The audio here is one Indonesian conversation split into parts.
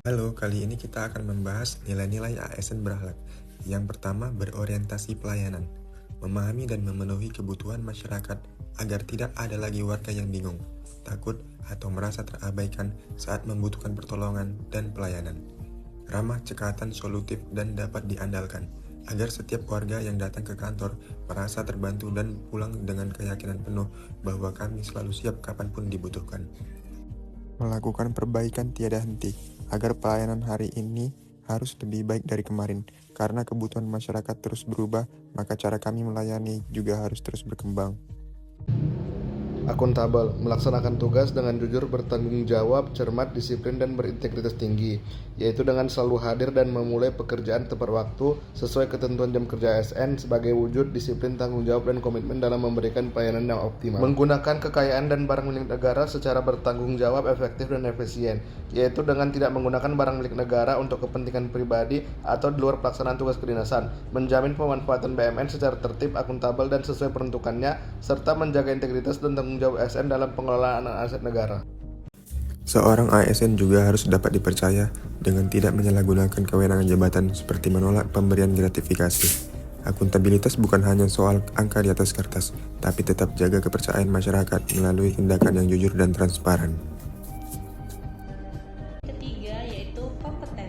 Halo, kali ini kita akan membahas nilai-nilai ASN berakhlak. Yang pertama, berorientasi pelayanan. Memahami dan memenuhi kebutuhan masyarakat agar tidak ada lagi warga yang bingung, takut, atau merasa terabaikan saat membutuhkan pertolongan dan pelayanan. Ramah, cekatan, solutif, dan dapat diandalkan, agar setiap warga yang datang ke kantor merasa terbantu dan pulang dengan keyakinan penuh bahwa kami selalu siap kapanpun dibutuhkan. Melakukan perbaikan tiada henti, agar pelayanan hari ini harus lebih baik dari kemarin. Karena kebutuhan masyarakat terus berubah, maka cara kami melayani juga harus terus berkembang. Akuntabel, melaksanakan tugas dengan jujur, bertanggung jawab, cermat, disiplin, dan berintegritas tinggi, yaitu dengan selalu hadir dan memulai pekerjaan tepat waktu sesuai ketentuan jam kerja ASN sebagai wujud disiplin, tanggung jawab, dan komitmen dalam memberikan pelayanan yang optimal. Menggunakan kekayaan dan barang milik negara secara bertanggung jawab, efektif, dan efisien, yaitu dengan tidak menggunakan barang milik negara untuk kepentingan pribadi atau di luar pelaksanaan tugas kedinasan, menjamin pemanfaatan BUMN secara tertib, akuntabel, dan sesuai peruntukannya, serta menjaga integritas dan tanggung jawab ASN dalam pengelolaan aset negara. Seorang ASN juga harus dapat dipercaya dengan tidak menyalahgunakan kewenangan jabatan seperti menolak pemberian gratifikasi. Akuntabilitas bukan hanya soal angka di atas kertas, tapi tetap jaga kepercayaan masyarakat melalui tindakan yang jujur dan transparan. Ketiga yaitu kompeten.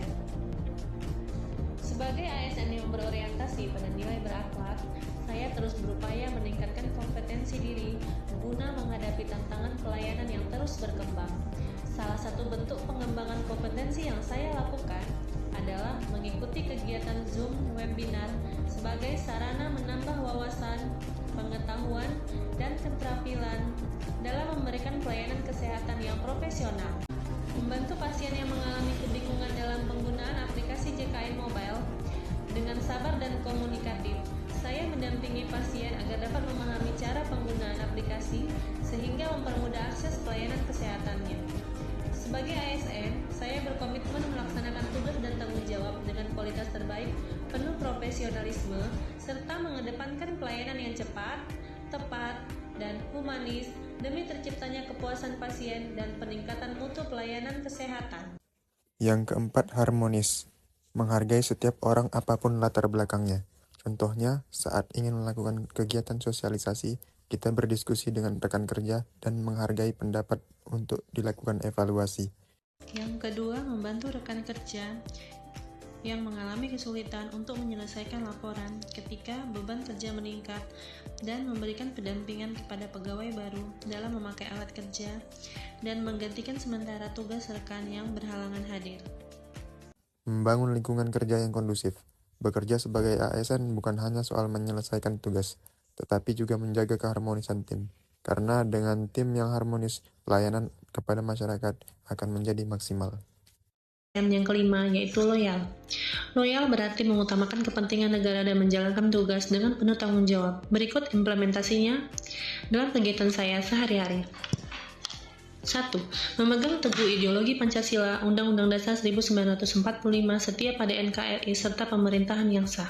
Sebagai ASN yang berorientasi pada nilai berakhlak, saya terus berupaya meningkatkan kompetensi diri guna menghadapi tantangan pelayanan yang terus berkembang. Salah satu bentuk pengembangan kompetensi yang saya lakukan adalah mengikuti kegiatan Zoom webinar sebagai sarana menambah wawasan, pengetahuan, dan keterampilan dalam memberikan pelayanan kesehatan yang profesional. Membantu pasien yang mengalami kebingungan dalam penggunaan aplikasi JKN Mobile dengan sabar dan komunikatif. Saya mendampingi pasien agar dapat memahami cara penggunaan aplikasi sehingga mempermudah akses pelayanan kesehatannya. Sebagai ASN, saya berkomitmen melaksanakan tugas dan tanggung jawab dengan kualitas terbaik, penuh profesionalisme, serta mengedepankan pelayanan yang cepat, tepat, dan humanis demi terciptanya kepuasan pasien dan peningkatan mutu pelayanan kesehatan. Yang keempat, harmonis. Menghargai setiap orang apapun latar belakangnya. Contohnya, saat ingin melakukan kegiatan sosialisasi, kita berdiskusi dengan rekan kerja dan menghargai pendapat untuk dilakukan evaluasi. Yang kedua, membantu rekan kerja yang mengalami kesulitan untuk menyelesaikan laporan ketika beban kerja meningkat dan memberikan pendampingan kepada pegawai baru dalam memakai alat kerja dan menggantikan sementara tugas rekan yang berhalangan hadir. Membangun lingkungan kerja yang kondusif. Bekerja sebagai ASN bukan hanya soal menyelesaikan tugas, tetapi juga menjaga keharmonisan tim. Karena dengan tim yang harmonis, pelayanan kepada masyarakat akan menjadi maksimal. Yang kelima yaitu loyal. Loyal berarti mengutamakan kepentingan negara dan menjalankan tugas dengan penuh tanggung jawab. Berikut implementasinya dalam kegiatan saya sehari-hari. 1. Memegang teguh ideologi Pancasila, Undang-Undang Dasar 1945, setia pada NKRI, serta pemerintahan yang sah.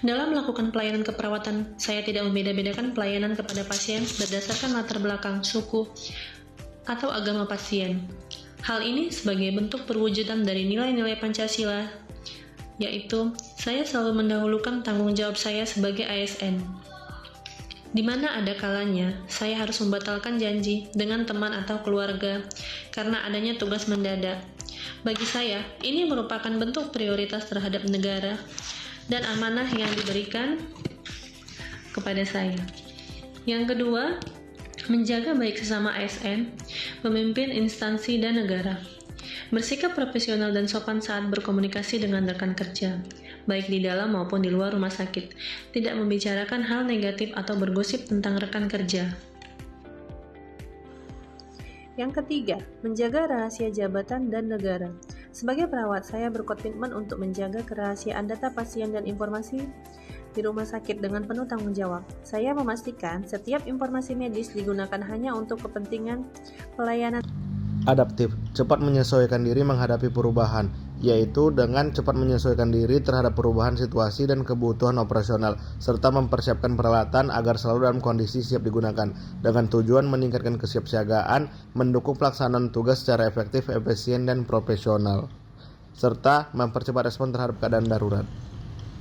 Dalam melakukan pelayanan keperawatan, saya tidak membeda-bedakan pelayanan kepada pasien berdasarkan latar belakang, suku, atau agama pasien. Hal ini sebagai bentuk perwujudan dari nilai-nilai Pancasila, yaitu saya selalu mendahulukan tanggung jawab saya sebagai ASN. Di mana ada kalanya saya harus membatalkan janji dengan teman atau keluarga karena adanya tugas mendadak. Bagi saya, ini merupakan bentuk prioritas terhadap negara dan amanah yang diberikan kepada saya. Yang kedua, menjaga baik sesama ASN, pemimpin instansi dan negara. Bersikap profesional dan sopan saat berkomunikasi dengan rekan kerja, baik di dalam maupun di luar rumah sakit. Tidak membicarakan hal negatif atau bergosip tentang rekan kerja. Yang ketiga, menjaga rahasia jabatan dan negara. Sebagai perawat, saya berkomitmen untuk menjaga kerahasiaan data pasien dan informasi di rumah sakit dengan penuh tanggung jawab. Saya memastikan setiap informasi medis digunakan hanya untuk kepentingan pelayanan. Adaptif, cepat menyesuaikan diri menghadapi perubahan, yaitu dengan cepat menyesuaikan diri terhadap perubahan situasi dan kebutuhan operasional, serta mempersiapkan peralatan agar selalu dalam kondisi siap digunakan, dengan tujuan meningkatkan kesiapsiagaan, mendukung pelaksanaan tugas secara efektif, efisien, dan profesional. serta mempercepat respon terhadap keadaan darurat.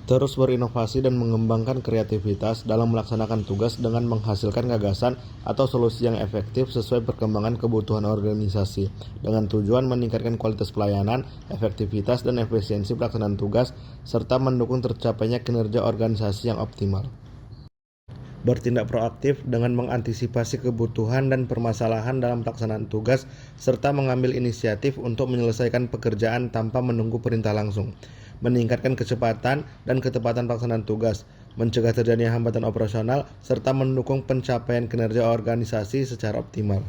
Terus berinovasi dan mengembangkan kreativitas dalam melaksanakan tugas dengan menghasilkan gagasan atau solusi yang efektif sesuai perkembangan kebutuhan organisasi, dengan tujuan meningkatkan kualitas pelayanan, efektivitas dan efisiensi pelaksanaan tugas, serta mendukung tercapainya kinerja organisasi yang optimal. Bertindak proaktif dengan mengantisipasi kebutuhan dan permasalahan dalam pelaksanaan tugas, serta mengambil inisiatif untuk menyelesaikan pekerjaan tanpa menunggu perintah langsung. Meningkatkan kecepatan dan ketepatan pelaksanaan tugas, mencegah terjadinya hambatan operasional, serta mendukung pencapaian kinerja organisasi secara optimal.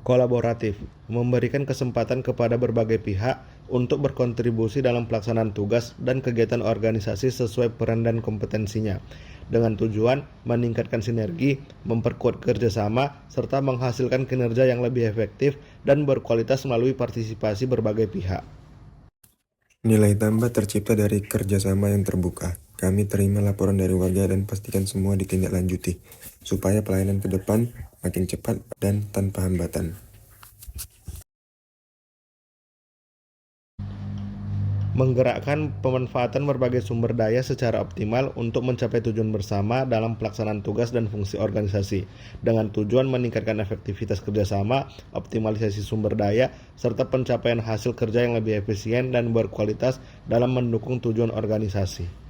Kolaboratif, memberikan kesempatan kepada berbagai pihak untuk berkontribusi dalam pelaksanaan tugas dan kegiatan organisasi sesuai peran dan kompetensinya, dengan tujuan meningkatkan sinergi, memperkuat kerjasama, serta menghasilkan kinerja yang lebih efektif dan berkualitas melalui partisipasi berbagai pihak. Nilai tambah tercipta dari kerjasama yang terbuka. Kami terima laporan dari warga dan pastikan semua ditindaklanjuti, supaya pelayanan ke depan makin cepat dan tanpa hambatan. Menggerakkan pemanfaatan berbagai sumber daya secara optimal untuk mencapai tujuan bersama dalam pelaksanaan tugas dan fungsi organisasi, dengan tujuan meningkatkan efektivitas kerjasama, optimalisasi sumber daya, serta pencapaian hasil kerja yang lebih efisien dan berkualitas dalam mendukung tujuan organisasi.